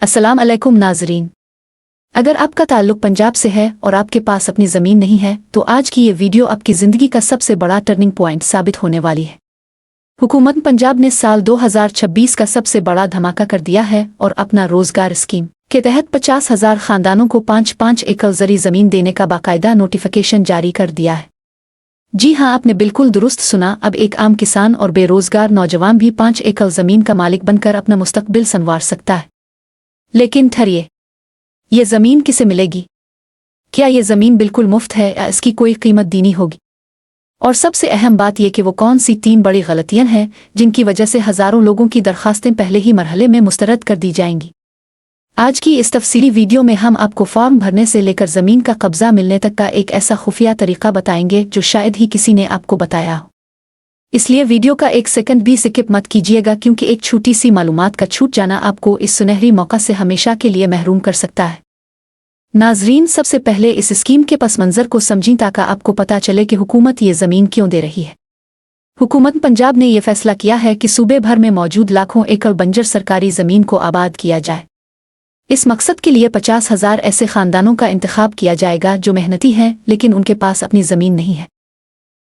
अस्सलाम अलैकुम नाजरीन। अगर आपका ताल्लुक पंजाब से है और आपके पास अपनी ज़मीन नहीं है तो आज की ये वीडियो आपकी ज़िंदगी का सबसे बड़ा टर्निंग पॉइंट साबित होने वाली है। हुकूमत पंजाब ने साल 2026 का सबसे बड़ा धमाका कर दिया है और अपना रोज़गार स्कीम के तहत 50,000 खानदानों को 5-5 एकड़ ज़री ज़मीन देने का बाकायदा नोटिफिकेशन जारी कर दिया है। जी हाँ, आपने बिल्कुल दुरुस्त सुना। अब एक आम किसान और बेरोज़गार नौजवान भी 5 एकड़ ज़मीन का मालिक बनकर अपना मुस्तकबिल संवार सकता है। लेकिन ठहरिए, ये ज़मीन किसे मिलेगी? क्या ये ज़मीन बिल्कुल मुफ्त है या इसकी कोई कीमत देनी होगी? और सबसे अहम बात यह कि वो कौन सी 3 बड़ी गलतियां हैं जिनकी वजह से हज़ारों लोगों की दरखास्तें पहले ही मरहले में मुस्तरद कर दी जाएंगी। आज की इस तफसीली वीडियो में हम आपको फॉर्म भरने से लेकर ज़मीन का कब्जा मिलने तक का एक ऐसा खुफिया तरीका बताएंगे जो शायद ही किसी ने आपको बताया हो। इसलिए वीडियो का एक सेकंड भी स्किप मत कीजिएगा, क्योंकि एक छोटी सी मालूमात का छूट जाना आपको इस सुनहरी मौका से हमेशा के लिए महरूम कर सकता है। नाजरीन, सबसे पहले इस स्कीम के पस मंज़र को समझें ताकि आपको पता चले कि हुकूमत ये ज़मीन क्यों दे रही है। हुकूमत पंजाब ने यह फैसला किया है कि सूबे भर में मौजूद लाखों एकड़ बंजर सरकारी ज़मीन को आबाद किया जाए। इस मकसद के लिए 50,000 ऐसे ख़ानदानों का इंतखाब किया जाएगा जो मेहनती हैं लेकिन उनके पास अपनी ज़मीन नहीं है।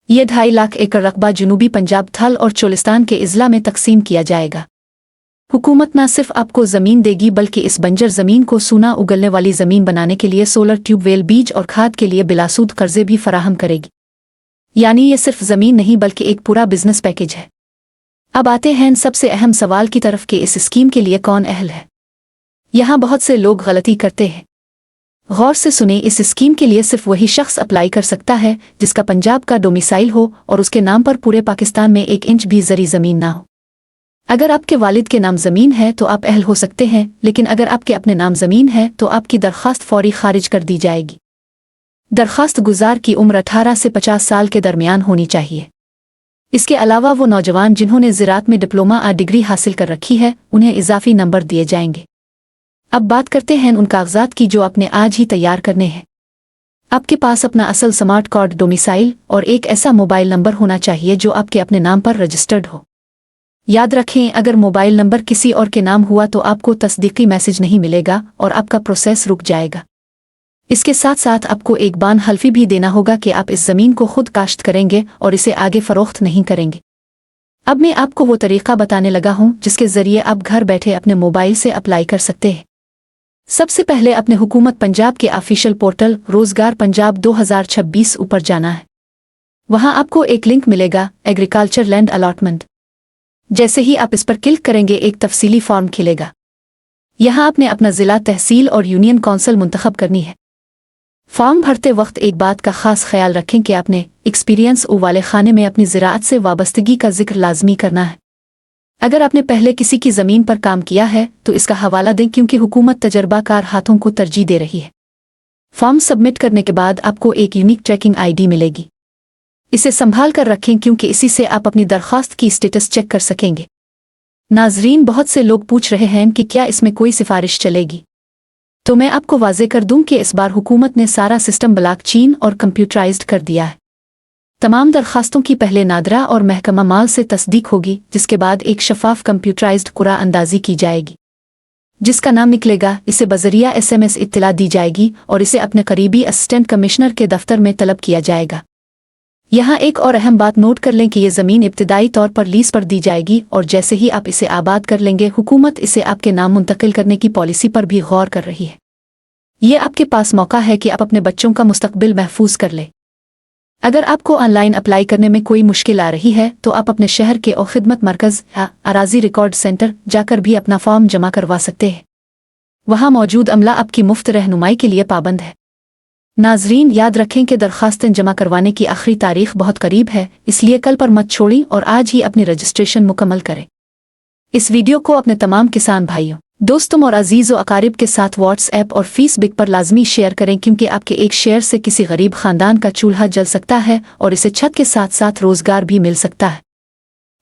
ये 2.5 लाख एकड़ रकबा जनूबी पंजाब, थल और चोलिस्तान के इज़ला में तकसीम किया जाएगा। हुकूमत न सिर्फ आपको ज़मीन देगी बल्कि इस बंजर ज़मीन को सूना उगलने वाली ज़मीन बनाने के लिए सोलर ट्यूबवेल, बीज और खाद के लिए बिलासूद कर्जे भी फराहम करेगी। यानी ये सिर्फ ज़मीन नहीं बल्कि एक पूरा बिजनेस पैकेज है। अब आते हैं सबसे अहम सवाल की तरफ कि इस स्कीम के लिए कौन अहल है। यहाँ बहुत से लोग गलती करते हैं। गौर से सुने, इस स्कीम के लिए सिर्फ वही शख्स अप्लाई कर सकता है जिसका पंजाब का डोमिसाइल हो और उसके नाम पर पूरे पाकिस्तान में 1 इंच भी ज़री ज़मीन ना हो। अगर आपके वालिद के नाम ज़मीन है तो आप अहल हो सकते हैं, लेकिन अगर आपके अपने नाम ज़मीन है तो आपकी दरख्वास्त फौरी खारिज कर दी जाएगी। दरख्वास्त गुजार की उम्र 18 से 50 साल के दरमियान होनी चाहिए। इसके अलावा वो नौजवान जिन्होंने ज़राअत में डिप्लोमा या डिग्री हासिल कर रखी है उन्हें इजाफी नंबर दिए जाएंगे। अब बात करते हैं उन कागजात की जो आपने आज ही तैयार करने हैं। आपके पास अपना असल स्मार्ट कार्ड, डोमिसाइल और एक ऐसा मोबाइल नंबर होना चाहिए जो आपके अपने नाम पर रजिस्टर्ड हो। याद रखें, अगर मोबाइल नंबर किसी और के नाम हुआ तो आपको तस्दीकी मैसेज नहीं मिलेगा और आपका प्रोसेस रुक जाएगा। इसके साथ साथ आपको एक बान हल्फी भी देना होगा कि आप इस ज़मीन को खुद काश्त करेंगे और इसे आगे फ़रोख्त नहीं करेंगे। अब मैं आपको वो तरीका बताने लगा हूँ जिसके ज़रिए आप घर बैठे अपने मोबाइल से अप्लाई कर सकते हैं। सबसे पहले अपने हुकूमत पंजाब के ऑफिशियल पोर्टल रोज़गार पंजाब 2026 ऊपर जाना है। वहां आपको एक लिंक मिलेगा, एग्रीकल्चर लैंड अलॉटमेंट। जैसे ही आप इस पर क्लिक करेंगे एक तफसीली फॉर्म खिलेगा। यहां आपने अपना ज़िला, तहसील और यूनियन कौंसिल मुंतखब करनी है। फॉर्म भरते वक्त एक बात का ख़ास ख्याल रखें कि आपने एक्सपीरियंस वाले खाने में अपनी ज़राअत से वाबस्तगी का जिक्र लाजमी करना है। अगर आपने पहले किसी की ज़मीन पर काम किया है तो इसका हवाला दें, क्योंकि हुकूमत तजर्बाकार हाथों को तरजीह दे रही है। फॉर्म सबमिट करने के बाद आपको एक यूनिक ट्रैकिंग आईडी मिलेगी। इसे संभाल कर रखें क्योंकि इसी से आप अपनी दरख्वास्त की स्टेटस चेक कर सकेंगे। नाजरीन, बहुत से लोग पूछ रहे हैं कि क्या इसमें कोई सिफारिश चलेगी, तो मैं आपको वाज़े कर दूं कि इस बार हुकूमत ने सारा सिस्टम ब्लॉकचेन और कंप्यूटराइज्ड कर दिया है। तमाम दरखास्तों की पहले नादरा और महकमा माल से तस्दीक होगी, जिसके बाद एक शफाफ कंप्यूटराइज्ड कुरा अंदाजी की जाएगी। जिसका नाम निकलेगा इसे बज़रिया SMS इत्तला दी जाएगी और इसे अपने करीबी असिस्टेंट कमिश्नर के दफ्तर में तलब किया जाएगा। यहाँ एक और अहम बात नोट कर लें कि ये ज़मीन इब्तिदाई तौर पर लीज पर दी जाएगी और जैसे ही आप इसे आबाद कर लेंगे हुकूमत इसे आपके नाम मुंतकिल करने की पॉलिसी पर भी गौर कर रही है। ये आपके पास मौका है कि आप अपने बच्चों का मुस्तकबिल महफूज कर लें। अगर आपको ऑनलाइन अप्लाई करने में कोई मुश्किल आ रही है तो आप अपने शहर के और खिदमत मरकज़ या अराजी रिकॉर्ड सेंटर जाकर भी अपना फॉर्म जमा करवा सकते हैं। वहाँ मौजूद अमला आपकी मुफ्त रहनुमाई के लिए पाबंद है। नाजरीन, याद रखें कि दरखास्तें जमा करवाने की आखिरी तारीख बहुत करीब है, इसलिए कल पर मत छोड़ें और आज ही अपनी रजिस्ट्रेशन मुकम्मल करें। इस वीडियो को अपने तमाम किसान भाइयों, दोस्तों और अजीज़ व अकारिब के साथ व्हाट्सएप और फेसबुक पर लाजमी शेयर करें, क्योंकि आपके एक शेयर से किसी गरीब खानदान का चूल्हा जल सकता है और इसे छत के साथ साथ रोज़गार भी मिल सकता है।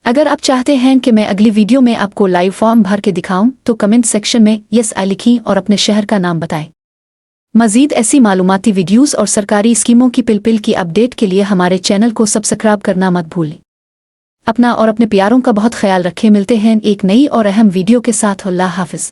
अगर आप चाहते हैं कि मैं अगली वीडियो में आपको लाइव फॉर्म भर के दिखाऊं तो कमेंट सेक्शन में यस आई लिखें और अपने शहर का नाम बताएं। मज़ीद ऐसी मालूमाती वीडियोज़ और सरकारी स्कीमों की पिल की अपडेट के लिए हमारे चैनल को सब्सक्राइब करना मत भूलें। अपना और अपने प्यारों का बहुत ख्याल रखें। मिलते हैं एक नई और अहम वीडियो के साथ। अल्लाह हाफ़िज़।